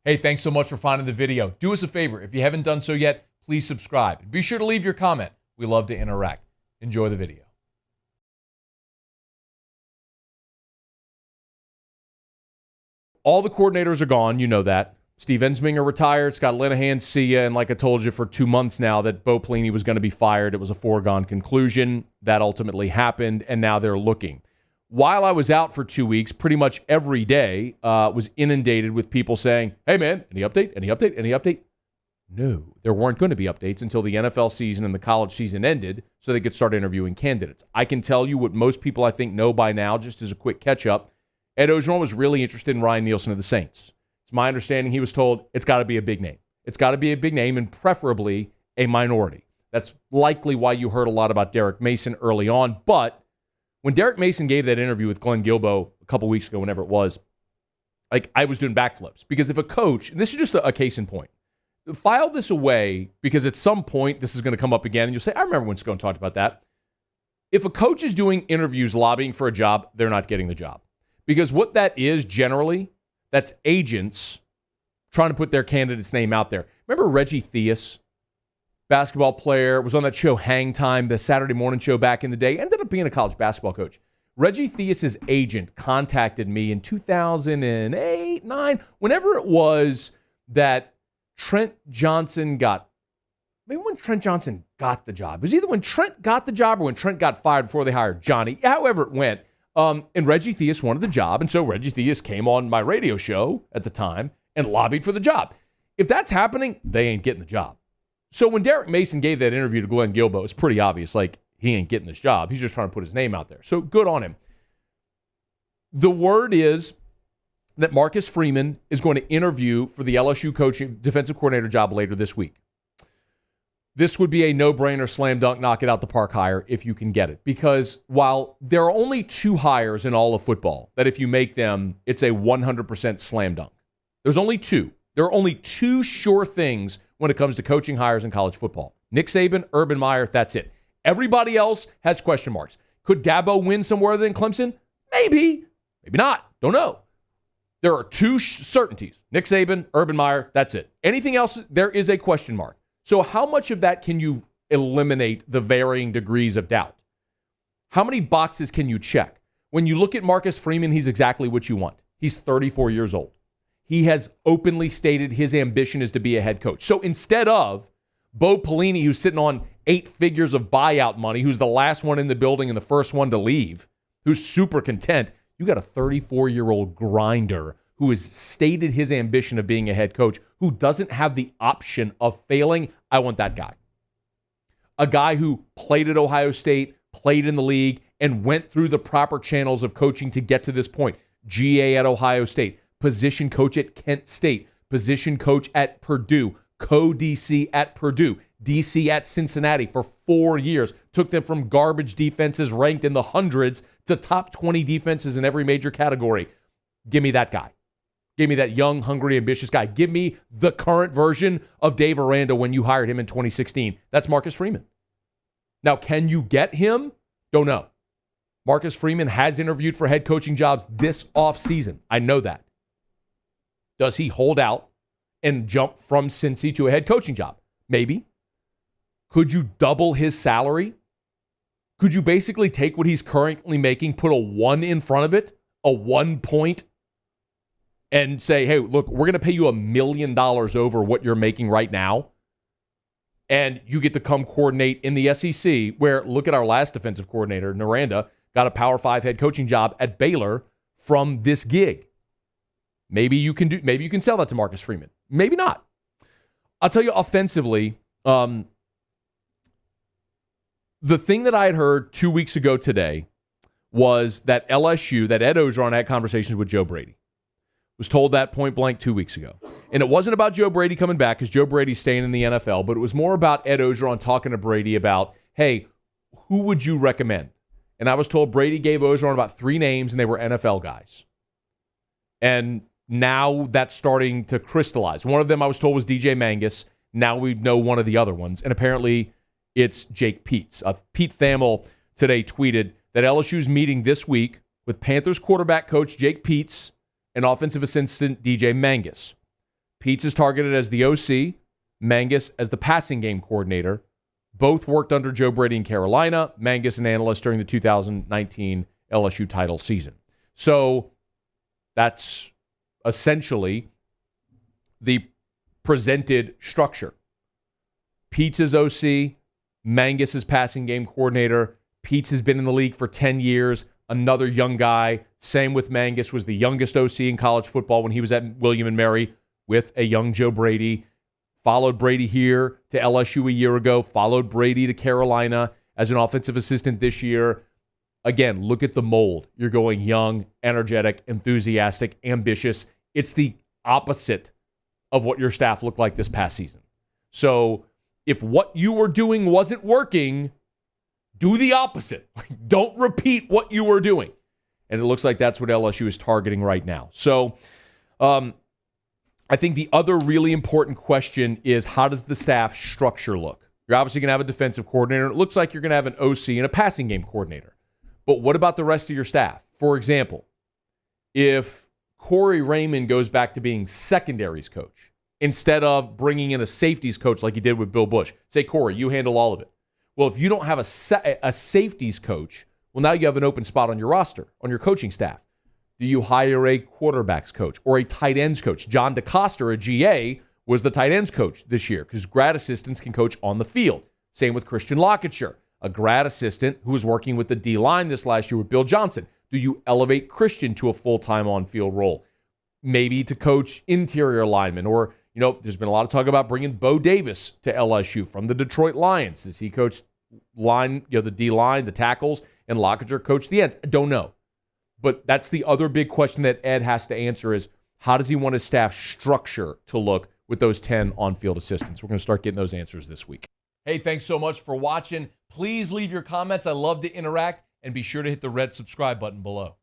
Hey, thanks so much for finding the video. Do us a favor. If you haven't done so yet, please subscribe. Be sure to leave your comment. We love to interact. Enjoy the video. All the coordinators are gone. You know that. Steve Ensminger retired. Scott Linehan, see ya. And like I told you for 2 months now that Bo Pelini was going to be fired. It was a foregone conclusion. That ultimately happened, and now they're looking. While I was out for 2 weeks, pretty much every day was inundated with people saying, hey, man, any update, any update, any update? No, there weren't going to be updates until the NFL season and the college season ended so they could start interviewing candidates. I can tell you what most people I think know by now, just as a quick catch-up. Ed Orgeron was really interested in Ryan Nielsen of the Saints. It's my understanding he was told it's got to be a big name. It's got to be a big name and preferably a minority. That's likely why you heard a lot about Derek Mason early on, but when Derek Mason gave that interview with Glenn Guilbeau a couple weeks ago, whenever it was, like I was doing backflips. Because if a coach, and this is just a case in point, file this away because at some point this is going to come up again and you'll say, I remember when Scone talked about that. If a coach is doing interviews lobbying for a job, they're not getting the job. Because what that is generally, that's agents trying to put their candidate's name out there. Remember Reggie Theus? Basketball player, was on that show Hang Time, the Saturday morning show back in the day, ended up being a college basketball coach. Reggie Theus' agent contacted me in 2008, 9, whenever it was that Trent Johnson got, maybe when Trent Johnson got the job. It was either when Trent got the job or when Trent got fired before they hired Johnny, however it went. And Reggie Theus wanted the job, and so Reggie Theus came on my radio show at the time and lobbied for the job. If that's happening, they ain't getting the job. So when Derek Mason gave that interview to Glenn Guilbeau, it's pretty obvious, like, he ain't getting this job. He's just trying to put his name out there. So good on him. The word is that Marcus Freeman is going to interview for the LSU coaching defensive coordinator job later this week. This would be a no-brainer, slam dunk, knock it out the park hire if you can get it. Because while there are only 2 hires in all of football that if you make them, it's a 100% slam dunk. There's only 2. There are only 2 sure things when it comes to coaching hires in college football. Nick Saban, Urban Meyer, that's it. Everybody else has question marks. Could Dabo win somewhere other than Clemson? Maybe. Maybe not. Don't know. There are 2 certainties. Nick Saban, Urban Meyer, that's it. Anything else, there is a question mark. So how much of that can you eliminate the varying degrees of doubt? How many boxes can you check? When you look at Marcus Freeman, he's exactly what you want. He's 34 years old. He has openly stated his ambition is to be a head coach. So instead of Bo Pelini, who's sitting on 8 figures of buyout money, who's the last one in the building and the first one to leave, who's super content, you got a 34-year-old grinder who has stated his ambition of being a head coach, who doesn't have the option of failing. I want that guy. A guy who played at Ohio State, played in the league, and went through the proper channels of coaching to get to this point. GA at Ohio State, position coach at Kent State, position coach at Purdue, co-DC at Purdue, DC at Cincinnati for 4 years. Took them from garbage defenses ranked in the hundreds to top 20 defenses in every major category. Give me that guy. Give me that young, hungry, ambitious guy. Give me the current version of Dave Aranda when you hired him in 2016. That's Marcus Freeman. Now, can you get him? Don't know. Marcus Freeman has interviewed for head coaching jobs this offseason. I know that. Does he hold out and jump from Cincy to a head coaching job? Maybe. Could you double his salary? Could you basically take what he's currently making, put a 1 in front of it, a 1 point, and say, hey, look, we're going to pay you $1 million over what you're making right now, and you get to come coordinate in the SEC, where, look at our last defensive coordinator, Aranda, got a Power 5 head coaching job at Baylor from this gig. Maybe you can sell that to Marcus Freeman. Maybe not. I'll tell you offensively, the thing that I had heard 2 weeks ago today was that LSU, that Ed Orgeron had conversations with Joe Brady. Was told that point blank 2 weeks ago. And it wasn't about Joe Brady coming back because Joe Brady's staying in the NFL, but it was more about Ed Orgeron talking to Brady about, hey, who would you recommend? And I was told Brady gave Orgeron about 3 names and they were NFL guys. And now that's starting to crystallize. One of them I was told was DJ Mangus. Now we know one of the other ones. And apparently it's Jake Peetz. Pete Thamel today tweeted that LSU's meeting this week with Panthers quarterback coach Jake Peetz and offensive assistant DJ Mangus. Peetz is targeted as the OC, Mangus as the passing game coordinator. Both worked under Joe Brady in Carolina, Mangus an analyst during the 2019 LSU title season. So that's essentially the presented structure. Peetz is OC, Mangus is passing game coordinator. Peetz has been in the league for 10 years, another young guy. Same with Mangus, was the youngest OC in college football when he was at William & Mary with a young Joe Brady. Followed Brady here to LSU a year ago, followed Brady to Carolina as an offensive assistant this year. Again, look at the mold. You're going young, energetic, enthusiastic, ambitious. It's the opposite of what your staff looked like this past season. So if what you were doing wasn't working, do the opposite. Don't repeat what you were doing. And it looks like that's what LSU is targeting right now. So I think the other really important question is, how does the staff structure look? You're obviously going to have a defensive coordinator. It looks like you're going to have an OC and a passing game coordinator. But what about the rest of your staff? For example, if Corey Raymond goes back to being secondaries coach instead of bringing in a safeties coach like he did with Bill Bush, say, Corey, you handle all of it. Well, if you don't have a safeties coach, well, now you have an open spot on your roster, on your coaching staff. Do you hire a quarterbacks coach or a tight ends coach? John DeCoster, a GA, was the tight ends coach this year because grad assistants can coach on the field. Same with Christian Locketshire, a grad assistant who was working with the D-line this last year with Bill Johnson. Do you elevate Christian to a full-time on-field role? Maybe to coach interior linemen, or, there's been a lot of talk about bringing Bo Davis to LSU from the Detroit Lions. Does he coach line, the D-line, the tackles, and Locketshire coach the ends? I don't know. But that's the other big question that Ed has to answer is, how does he want his staff structure to look with those 10 on-field assistants? We're going to start getting those answers this week. Hey, thanks so much for watching. Please leave your comments. I love to interact, and be sure to hit the red subscribe button below.